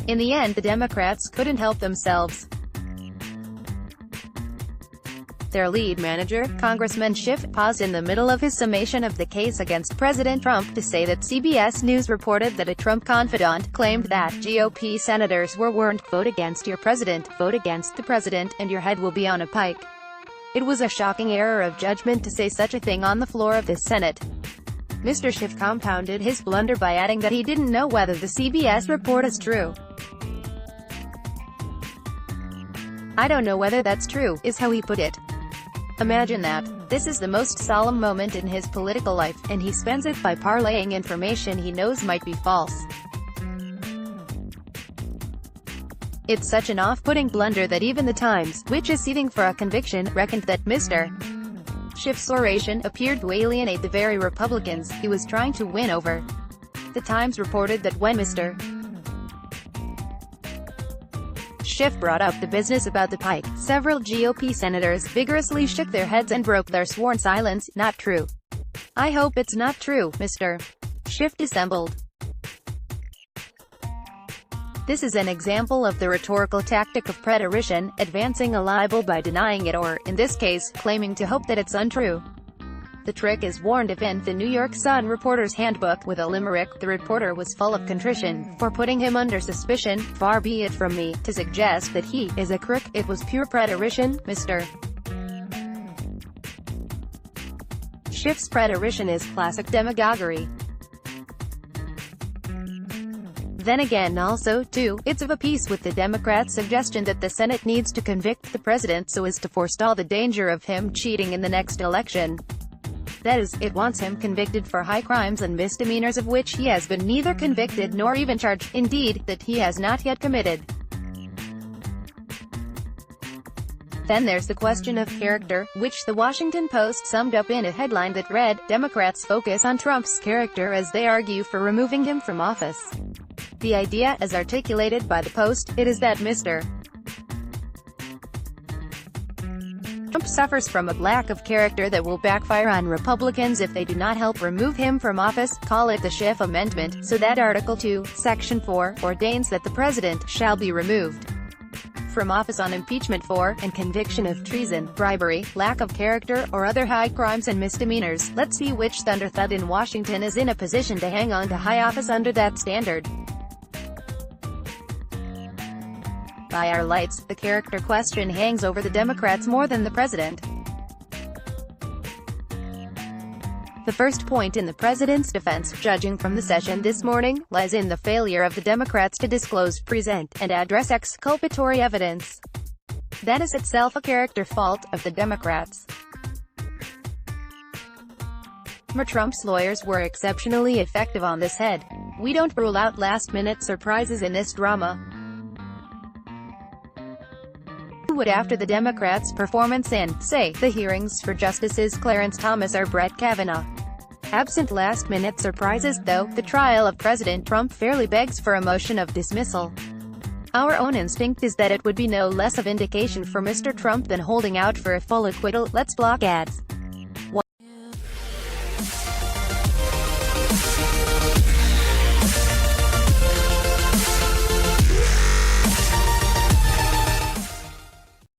In the end, the Democrats couldn't help themselves. Their lead manager, Congressman Schiff, paused in the middle of his summation of the case against President Trump to say that CBS News reported that a Trump confidant claimed that GOP senators weren't "vote against your president, vote against the president, and your head will be on a pike." It was a shocking error of judgment to say such a thing on the floor of the Senate. Mr. Schiff compounded his blunder by adding that he didn't know whether the CBS report is true. "I don't know whether that's true," is how he put it. Imagine that. This is the most solemn moment in his political life, and he spends it by parlaying information he knows might be false. It's such an off-putting blunder that even The Times, which is seething for a conviction, reckoned that Mr. Schiff's oration appeared to alienate the very Republicans he was trying to win over. The Times reported that when Mr. Schiff brought up the business about the pike, several GOP senators vigorously shook their heads and broke their sworn silence. "Not true. I hope it's not true, Mr. Schiff dissembled." This is an example of the rhetorical tactic of preterition, advancing a libel by denying it or, in this case, claiming to hope that it's untrue. The trick is warned of in the New York Sun reporter's handbook. With a limerick, the reporter was full of contrition for putting him under suspicion. "Far be it from me to suggest that he is a crook. It was pure preterition, Mr. Schiff's preterition is classic demagoguery. Then again also, too, it's of a piece with the Democrats' suggestion that the Senate needs to convict the president so as to forestall the danger of him cheating in the next election. That is, it wants him convicted for high crimes and misdemeanors of which he has been neither convicted nor even charged, indeed, that he has not yet committed. Then there's the question of character, which the Washington Post summed up in a headline that read, "Democrats focus on Trump's character as they argue for removing him from office." The idea, as articulated by the Post, it is that Mr. Trump suffers from a lack of character that will backfire on Republicans if they do not help remove him from office. Call it the Schiff Amendment, so that Article 2, Section 4, ordains that the president shall be removed from office on impeachment for, and conviction of treason, bribery, lack of character, or other high crimes and misdemeanors. Let's see which thunderthud in Washington is in a position to hang on to high office under that standard. By our lights, the character question hangs over the Democrats more than the president. The first point in the president's defense, judging from the session this morning, lies in the failure of the Democrats to disclose, present, and address exculpatory evidence. That is itself a character fault of the Democrats. Trump's lawyers were exceptionally effective on this head. We don't rule out last-minute surprises in this drama. Would after the Democrats' performance in, say, the hearings for Justices Clarence Thomas or Brett Kavanaugh. Absent last-minute surprises, though, the trial of President Trump fairly begs for a motion of dismissal. Our own instinct is that it would be no less of vindication for Mr. Trump than holding out for a full acquittal. Let's block ads.